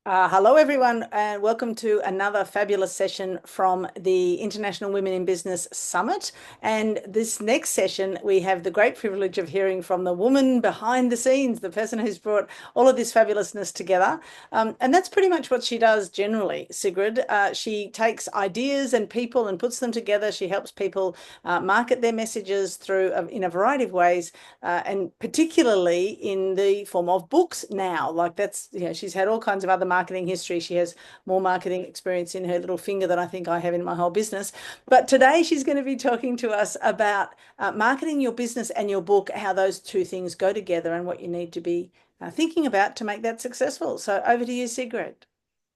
Hello, everyone, and welcome to another fabulous session from the International Women in Business Summit. And this next session, we have the great privilege of hearing from the woman behind the scenes, the person who's brought all of this fabulousness together. And that's pretty much what she does generally, Sigrid. She takes ideas and people and puts them together. She helps people market their messages through in a variety of ways, and particularly in the form of books now. Like that's, she's had all kinds of other marketing history. She has more marketing experience in her little finger than I think I have in my whole business. But today she's going to be talking to us about marketing your business and your book, how those two things go together and what you need to be thinking about to make that successful. So over to you, Sigrid.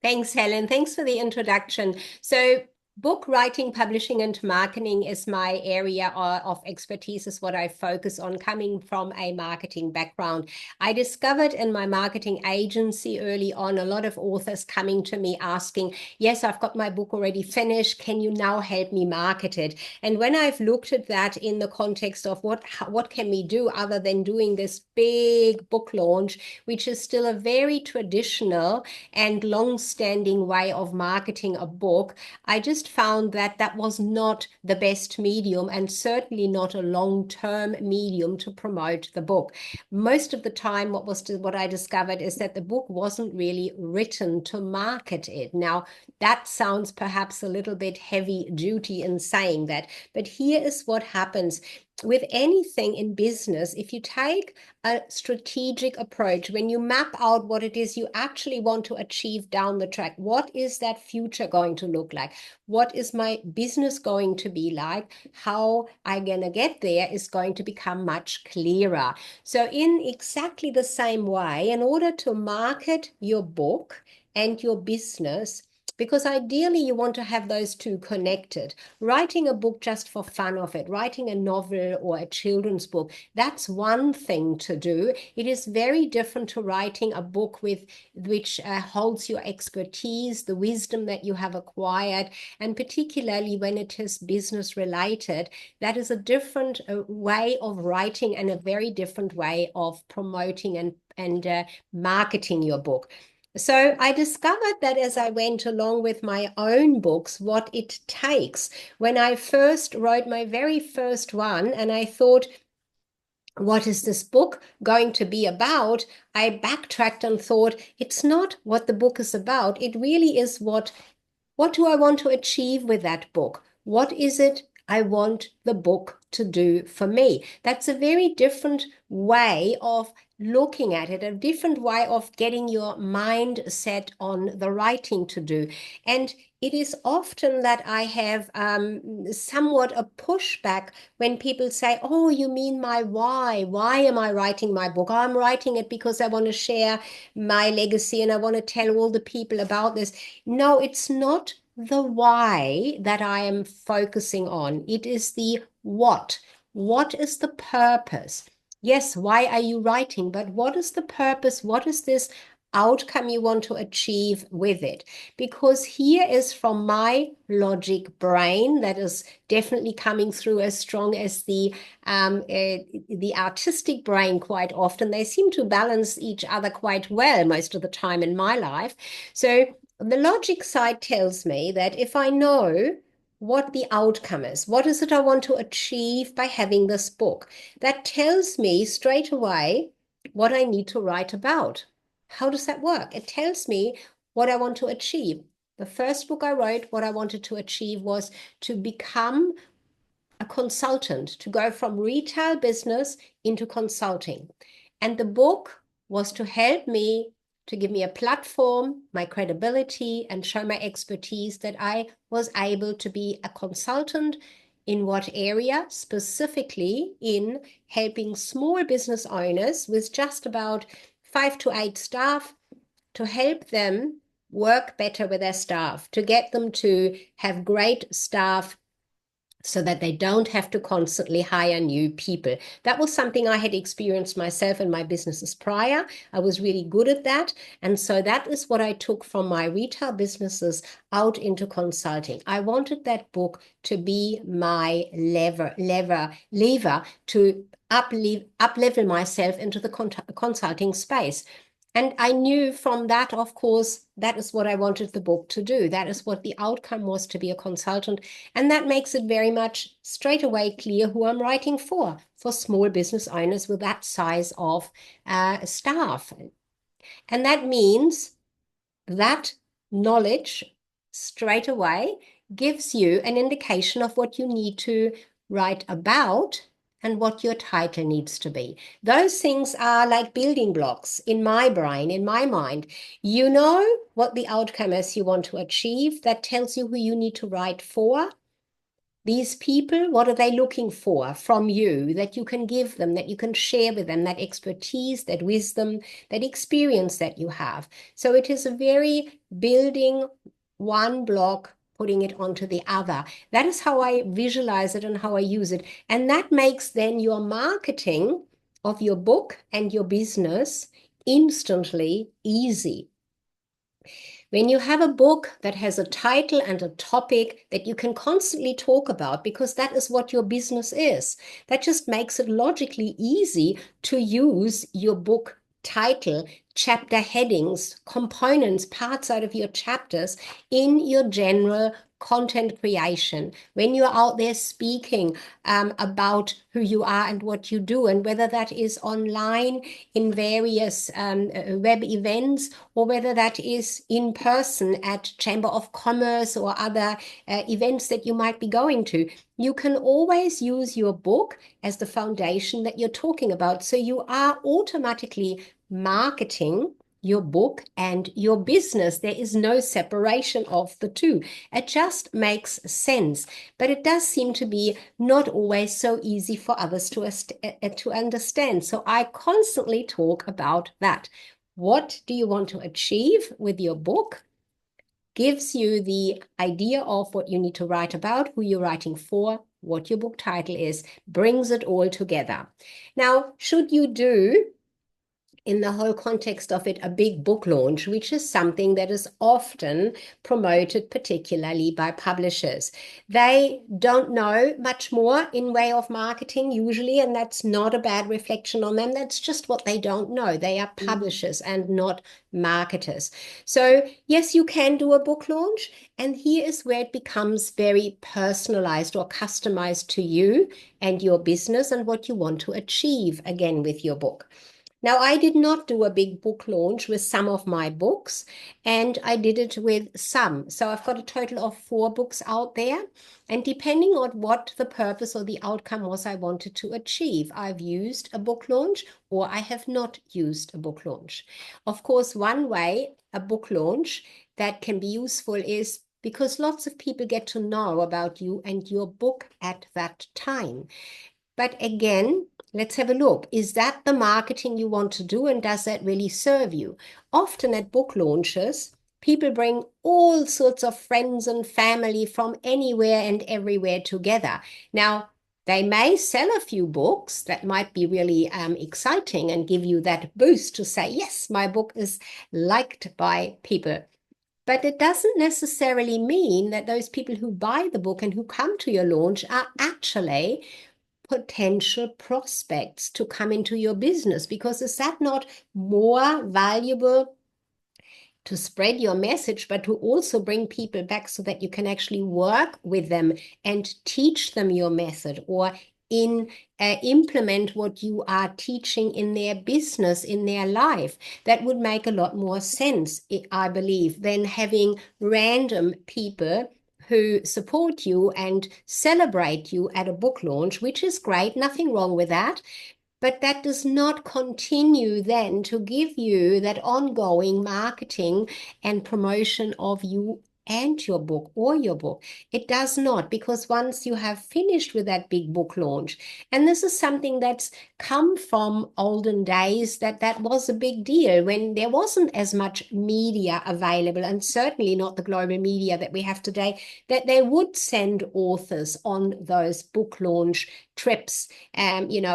Thanks, Helen. Thanks for the introduction. So, book writing, publishing, and marketing is my area of expertise, is what I focus on, coming from a marketing background. I discovered in my marketing agency early on a lot of authors coming to me asking, yes, I've got my book already finished. Can you now help me market it? And when I've looked at that in the context of what can we do other than doing this big book launch, which is still a very traditional and long-standing way of marketing a book, I just found that that was not the best medium and certainly not a long-term medium to promote the book. Most of the time, what I discovered is that the book wasn't really written to market it. Now, that sounds perhaps a little bit heavy duty in saying that, but here is what happens. With anything in business, if you take a strategic approach, when you map out what it is you actually want to achieve down the track, what is that future going to look like? What is my business going to be like? How I'm going to get there is going to become much clearer. So, in exactly the same way, in order to market your book and your business, because ideally you want to have those two connected. Writing a book just for fun of it, writing a novel or a children's book, that's one thing to do. It is very different to writing a book which holds your expertise, the wisdom that you have acquired, and particularly when it is business related, that is a different way of writing and a very different way of promoting and marketing your book. So I discovered that as I went along with my own books, what it takes. When I first wrote my very first one, and I thought, what is this book going to be about? I backtracked and thought, it's not what the book is about. It really is what do I want to achieve with that book? What is it I want the book to do for me? That's a very different way of looking at it, a different way of getting your mind set on the writing to do. And it is often that I have somewhat a pushback when people say, oh, you mean my why? Why am I writing my book? I'm writing it because I want to share my legacy and I want to tell all the people about this. No, it's not the why that I am focusing on. It is the what. What is the purpose? Yes, why are you writing? But what is the purpose? What is this outcome you want to achieve with it? Because here is from my logic brain that is definitely coming through as strong as the artistic brain quite often. They seem to balance each other quite well most of the time in my life. So the logic side tells me that if I know what the outcome is, what is it I want to achieve by having this book, that tells me straight away what I need to write about. How does that work? It tells me what I want to achieve. The first book I wrote, what I wanted to achieve was to become a consultant, to go from retail business into consulting. And the book was to help me, to give me a platform, my credibility, and show my expertise that I was able to be a consultant in what area, specifically in helping small business owners with just about 5 to 8 staff to help them work better with their staff, to get them to have great staff so that they don't have to constantly hire new people. That was something I had experienced myself in my businesses prior. I was really good at that. And so that is what I took from my retail businesses out into consulting. I wanted that book to be my lever to up level myself into the consulting space. And I knew from that, of course, that is what I wanted the book to do. That is what the outcome was, to be a consultant. And that makes it very much straight away clear who I'm writing for small business owners with that size of staff. And that means that knowledge straight away gives you an indication of what you need to write about and what your title needs to be. Those things are like building blocks in my brain, in my mind. You know what the outcome is you want to achieve. That tells you who you need to write for. These people, what are they looking for from you that you can give them, that you can share with them, that expertise, that wisdom, that experience that you have. So it is a very building one block, putting it onto the other. That is how I visualize it and how I use it. And that makes then your marketing of your book and your business instantly easy. When you have a book that has a title and a topic that you can constantly talk about, because that is what your business is, that just makes it logically easy to use your book title, chapter headings, components, parts out of your chapters in your general content creation. When you're out there speaking about who you are and what you do, and whether that is online in various web events, or whether that is in person at Chamber of Commerce or other events that you might be going to, you can always use your book as the foundation that you're talking about. So you are automatically marketing your book and your business. There is no separation of the two. It just makes sense. But it does seem to be not always so easy for others to understand. So I constantly talk about that. What do you want to achieve with your book? Gives you the idea of what you need to write about, who you're writing for, what your book title is, brings it all together. Now, should you do, in the whole context of it, a big book launch, which is something that is often promoted, particularly by publishers. They don't know much more in way of marketing usually, and that's not a bad reflection on them. That's just what they don't know. They are publishers and not marketers. So yes, you can do a book launch, and here is where it becomes very personalized or customized to you and your business and what you want to achieve again with your book. Now, I did not do a big book launch with some of my books, and I did it with some. So I've got a total of 4 books out there. And depending on what the purpose or the outcome was I wanted to achieve, I've used a book launch or I have not used a book launch. Of course, one way a book launch that can be useful is because lots of people get to know about you and your book at that time. But again, let's have a look. Is that the marketing you want to do, and does that really serve you? Often at book launches, people bring all sorts of friends and family from anywhere and everywhere together. Now, they may sell a few books that might be really exciting and give you that boost to say, yes, my book is liked by people. But it doesn't necessarily mean that those people who buy the book and who come to your launch are actually potential prospects to come into your business, because is that not more valuable to spread your message, but to also bring people back so that you can actually work with them and teach them your method, or implement what you are teaching in their business, in their life? That would make a lot more sense, I believe, than having random people who support you and celebrate you at a book launch, which is great, nothing wrong with that. But that does not continue then to give you that ongoing marketing and promotion of you and your book or your book. It does not, because once you have finished with that big book launch, and this is something that's come from olden days, that was a big deal when there wasn't as much media available, and certainly not the global media that we have today, that they would send authors on those book launch trips,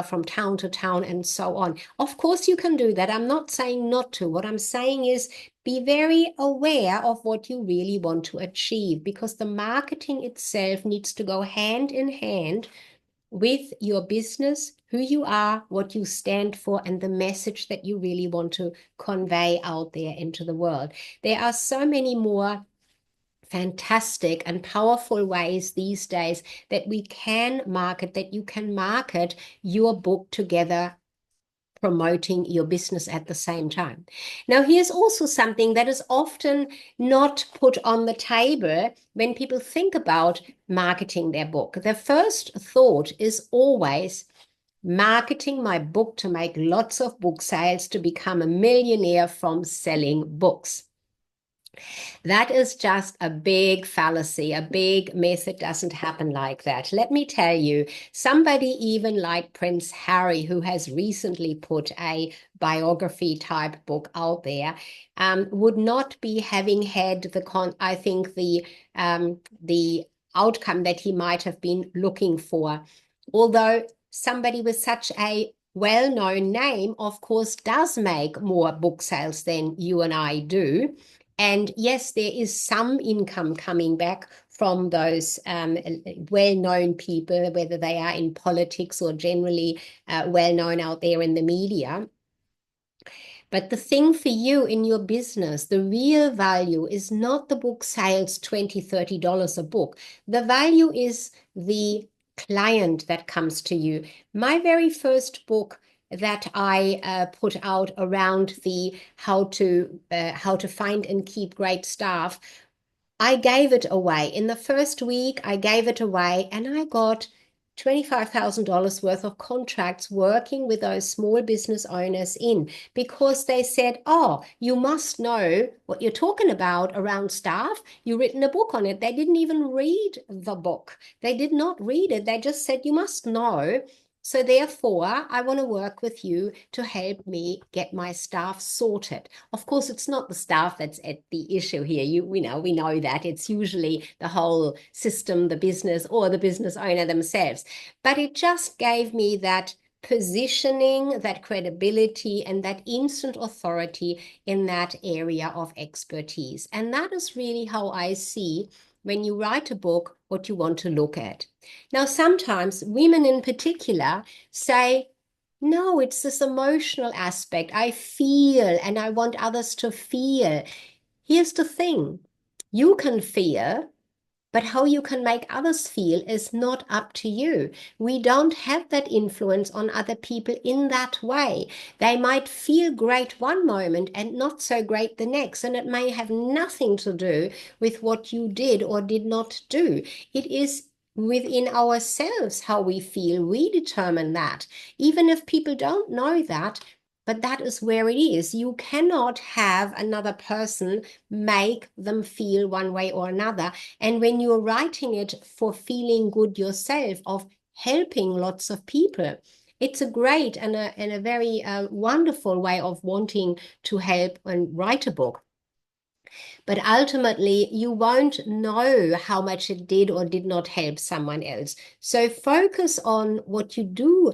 from town to town and so on. Of course, you can do that. I'm not saying not to. What I'm saying is be very aware of what you really want to achieve, because the marketing itself needs to go hand in hand with your business, who you are, what you stand for, and the message that you really want to convey out there into the world. There are so many more fantastic and powerful ways these days that we can market, that you can market your book together, promoting your business at the same time. Now, here's also something that is often not put on the table when people think about marketing their book. The first thought is always marketing my book to make lots of book sales, to become a millionaire from selling books. That is just a big fallacy, a big myth. It doesn't happen like that. Let me tell you, somebody even like Prince Harry, who has recently put a biography type book out there, would not be having had I think the outcome that he might have been looking for. Although somebody with such a well-known name, of course, does make more book sales than you and I do. And yes, there is some income coming back from those well-known people, whether they are in politics or generally well-known out there in the media. But the thing for you in your business, the real value is not the book sales, $20, $30 a book. The value is the client that comes to you. My very first book that I put out around the how to find and keep great staff, I gave it away. In the first week, I gave it away and I got $25,000 worth of contracts working with those small business owners in, because they said, oh, you must know what you're talking about around staff. You've written a book on it. They didn't even read the book. They did not read it. They just said, you must know. So therefore, I want to work with you to help me get my staff sorted. Of course, it's not the staff that's at the issue here. We know that. It's usually the whole system, the business, or the business owner themselves. But it just gave me that positioning, that credibility, and that instant authority in that area of expertise. And that is really how I see, when you write a book, what you want to look at. Now, sometimes women in particular say, no, it's this emotional aspect. I feel and I want others to feel. Here's the thing. You can feel, but how you can make others feel is not up to you. We don't have that influence on other people in that way. They might feel great one moment and not so great the next, and it may have nothing to do with what you did or did not do. It is within ourselves how we feel. We determine that. Even if people don't know that, but that is where it is. You cannot have another person make them feel one way or another. And when you're writing it for feeling good yourself, of helping lots of people, it's a great and a very wonderful way of wanting to help and write a book. But ultimately, you won't know how much it did or did not help someone else. So focus on what you do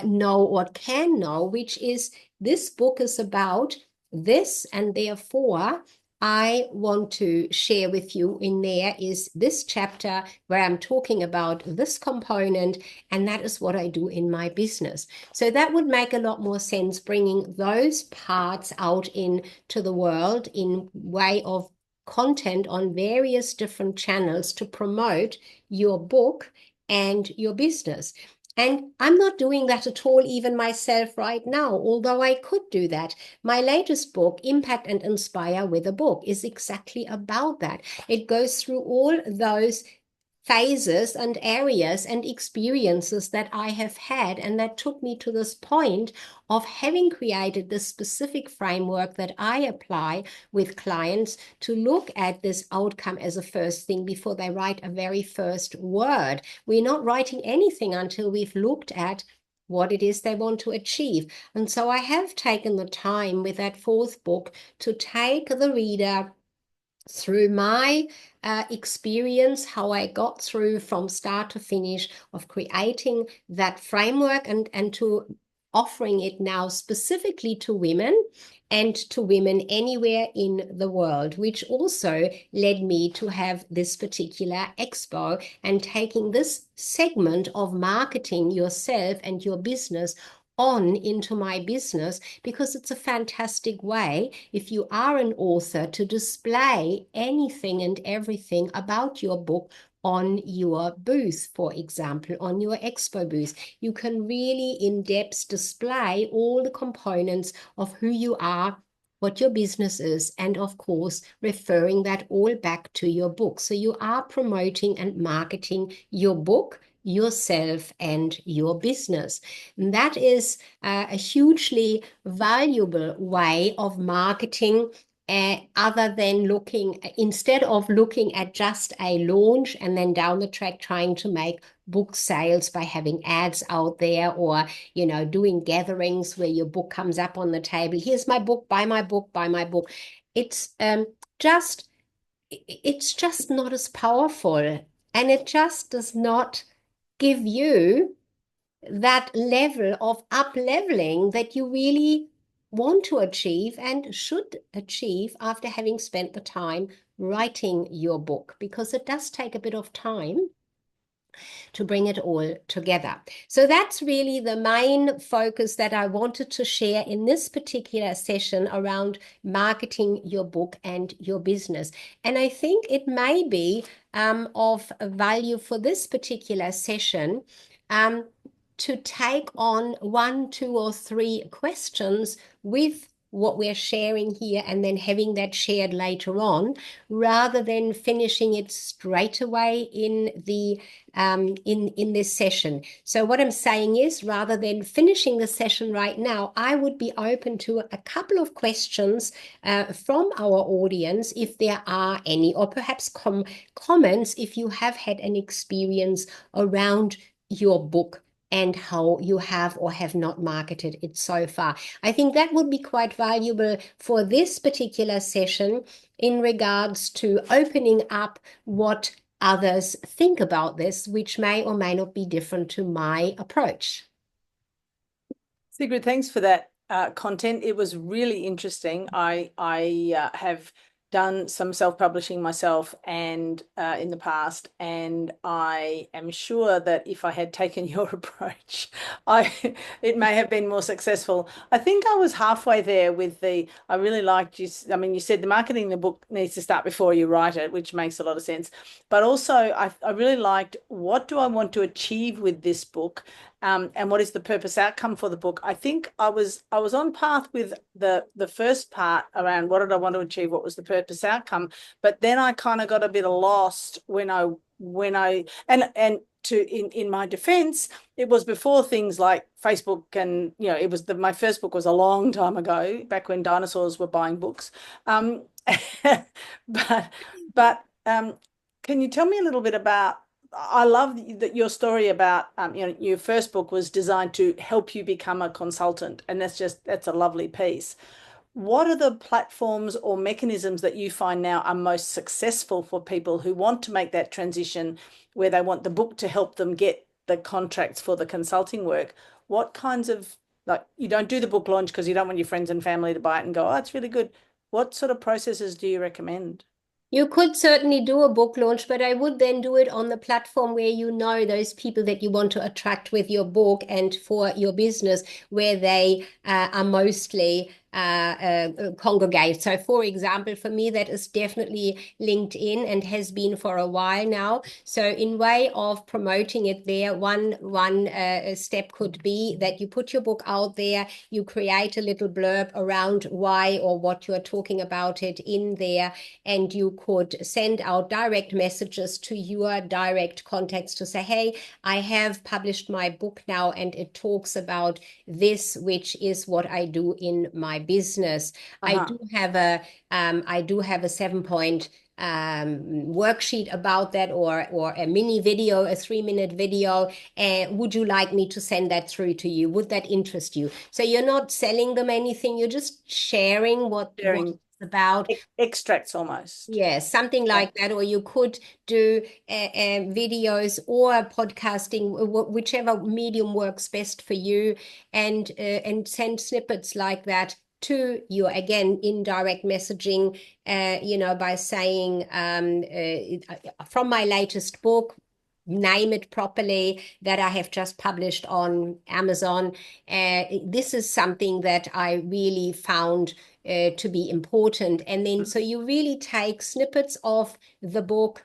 know or can know, which is, this book is about this, and therefore I want to share with you in there is this chapter where I'm talking about this component, and that is what I do in my business. So that would make a lot more sense, bringing those parts out into the world in way of content on various different channels to promote your book and your business. And I'm not doing that at all, even myself right now, although I could do that. My latest book, Impact and Inspire with a Book, is exactly about that. It goes through all those phases and areas and experiences that I have had, and that took me to this point of having created this specific framework that I apply with clients to look at this outcome as a first thing before they write a very first word. We're not writing anything until we've looked at what it is they want to achieve. And so I have taken the time with that fourth book to take the reader through my experience, how I got through from start to finish of creating that framework, and to offering it now specifically to women and to women anywhere in the world, which also led me to have this particular expo and taking this segment of marketing yourself and your business on into my business, because it's a fantastic way, if you are an author, to display anything and everything about your book on your booth, for example, on your expo booth. You can really in depth display all the components of who you are, what your business is, and of course, referring that all back to your book. So you are promoting and marketing your book, yourself, and your business. And that is a hugely valuable way of marketing, other than instead of looking at just a launch and then down the track trying to make book sales by having ads out there, or doing gatherings where your book comes up on the table. Here's my book, buy my book, buy my book. Just it's just not as powerful, and it just does not give you that level of up leveling that you really want to achieve and should achieve after having spent the time writing your book, because it does take a bit of time to bring it all together. So that's really the main focus that I wanted to share in this particular session around marketing your book and your business. And I think it may be of value for this particular session to take on 1, 2, or 3 questions with what we're sharing here and then having that shared later on, rather than finishing it straight away in the in this session. So what I'm saying is, rather than finishing the session right now, I would be open to a couple of questions from our audience, if there are any, or perhaps comments if you have had an experience around your book and how you have or have not marketed it so far. I think that would be quite valuable for this particular session in regards to opening up what others think about this, which may or may not be different to my approach. Sigrid, thanks for that content. It was really interesting. I have done some self-publishing myself and in the past, and I am sure that if I had taken your approach, it may have been more successful. I think I was halfway there with I really liked you. I mean, you said the marketing in the book needs to start before you write it, which makes a lot of sense. But also, I really liked, what do I want to achieve with this book? And what is the purpose outcome for the book? I think I was on path with the first part around what did I want to achieve, what was the purpose outcome, but then I kind of got a bit lost when I and in my defense, it was before things like Facebook, and it was my first book was a long time ago, back when dinosaurs were buying books. But can you tell me a little bit about, I love that your story about your first book was designed to help you become a consultant, and that's a lovely piece. What are the platforms or mechanisms that you find now are most successful for people who want to make that transition, where they want the book to help them get the contracts for the consulting work? What kinds of, like, you don't do the book launch because you don't want your friends and family to buy it and go, oh, it's really good. What sort of processes do you recommend? You could certainly do a book launch, but I would then do it on the platform where those people that you want to attract with your book and for your business, where they are mostly congregate. So for example, for me, that is definitely LinkedIn and has been for a while now. So in way of promoting it there, one step could be that you put your book out there, you create a little blurb around why or what you're talking about it in there, and you could send out direct messages to your direct contacts to say, hey, I have published my book now and it talks about this, which is what I do in my business. I do have a 7-point worksheet about that, or a mini video, a 3-minute video. Would you like me to send that through to you? Would that interest you? So you're not selling them anything, you're just sharing what it's about. Extracts almost. Yes, something like that. Or you could do videos or podcasting, whichever medium works best for you, and send snippets like that to your, again, indirect messaging, by saying, from my latest book, name it properly, that I have just published on Amazon. This is something that I really found to be important. And then so you really take snippets of the book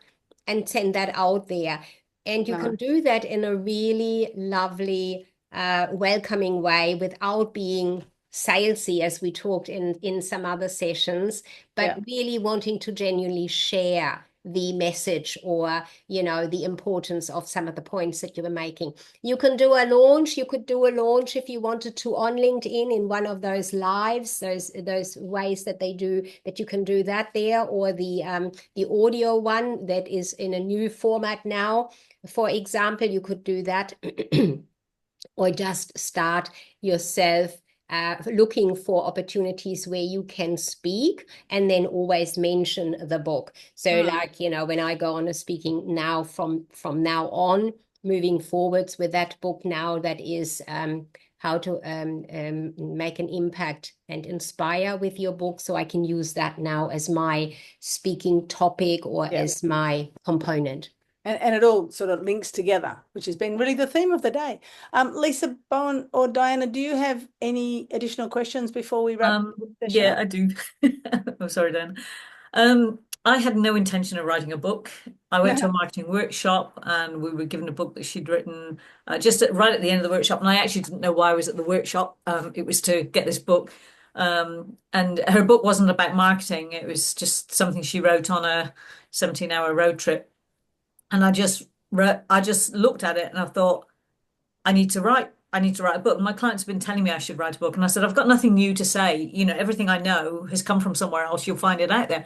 and send that out there. And you can do that in a really lovely, welcoming way without being salesy, as we talked in some other sessions, but really wanting to genuinely share the message, or the importance of some of the points that you were making. You could do a launch if you wanted to on LinkedIn in one of those lives, those ways that they do, that you can do that there, or the audio one that is in a new format now. For example, you could do that or just start yourself looking for opportunities where you can speak, and then always mention the book. So like, when I go on a speaking now, from now on, moving forwards with that book now, that is how to make an impact and inspire with your book. So I can use that now as my speaking topic, or as my component. And it all sort of links together, which has been really the theme of the day. Lisa, Bowen, or Diana, do you have any additional questions before we wrap the session Yeah, up? I do. I'm sorry, Dan. I had no intention of writing a book. I went to a marketing workshop and we were given a book that she'd written right at the end of the workshop. And I actually didn't know why I was at the workshop. It was to get this book. And her book wasn't about marketing. It was just something she wrote on a 17-hour road trip. And I just looked at it and I thought, I need to write a book. And my clients have been telling me I should write a book. And I said, I've got nothing new to say. Everything I know has come from somewhere else. You'll find it out there.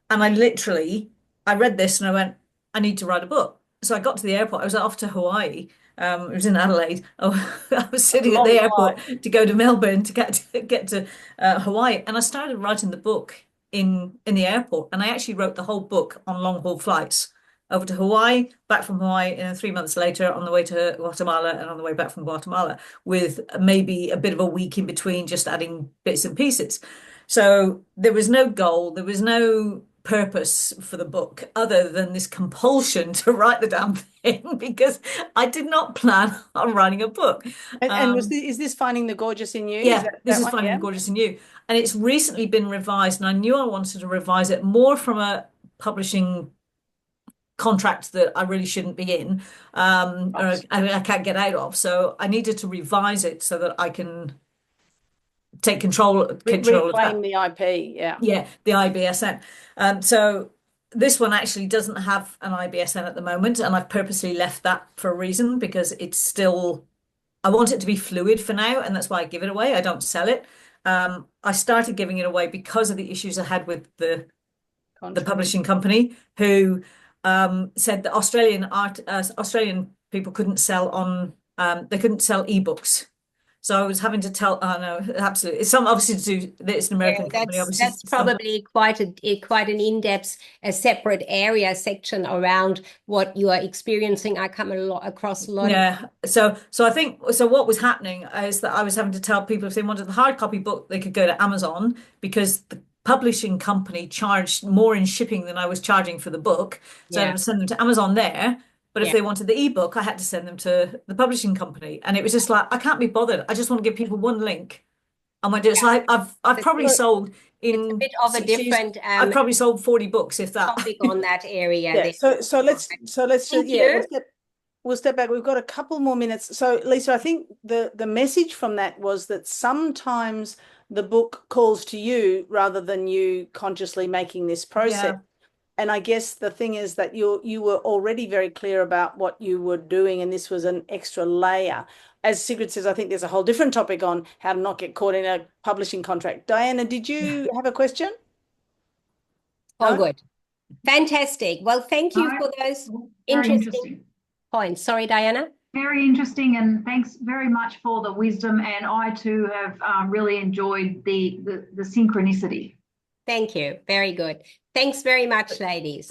And I read this and I went, I need to write a book. So I got to the airport. I was off to Hawaii. It was in Adelaide. Oh, I was sitting at the airport to go to Melbourne to get to Hawaii. And I started writing the book in the airport. And I actually wrote the whole book on long haul flights over to Hawaii, back from Hawaii, and 3 months later on the way to Guatemala, and on the way back from Guatemala, with maybe a bit of a week in between, just adding bits and pieces. So there was no goal, there was no purpose for the book other than this compulsion to write the damn thing, because I did not plan on writing a book. And is this Finding the Gorgeous in You? Yeah, this is one? Finding the Gorgeous in You. And it's recently been revised, and I knew I wanted to revise it more from a publishing contract that I really shouldn't be in, or I can't get out of. So I needed to revise it so that I can take control of that. The IP, Yeah, the IBSN. So this one actually doesn't have an IBSN at the moment, and I've purposely left that for a reason, because it's still, I want it to be fluid for now, and that's why I give it away. I don't sell it. I started giving it away because of the issues I had with the publishing company, who said that Australian people couldn't sell they couldn't sell ebooks. So I was having to tell, oh no, absolutely. It's obviously to do, it's an American company. Obviously, that's probably quite an in-depth, a separate area section around what you are experiencing. I come across a lot. Yeah. So I think, so what was happening is that I was having to tell people, if they wanted the hard copy book, they could go to Amazon, because the publishing company charged more in shipping than I was charging for the book. So I had to send them to Amazon there. But if they wanted the ebook, I had to send them to the publishing company. And it was just like, I can't be bothered. I just want to give people one link. I might do it. So I've probably sold in a bit of a different I've probably sold 40 books, if that. Topic on that area. Yeah. So let's we'll step back. We've got a couple more minutes. So Lisa, I think the message from that was that sometimes the book calls to you rather than you consciously making this process. Yeah. And I guess the thing is that you were already very clear about what you were doing, and this was an extra layer. As Sigrid says, I think there's a whole different topic on how to not get caught in a publishing contract. Diana, did you have a question? Oh, good. Fantastic. Well, thank you for those interesting points. Sorry, Diana. Very interesting, and thanks very much for the wisdom. And I too have really enjoyed the synchronicity. Thank you. Very good. Thanks very much, ladies.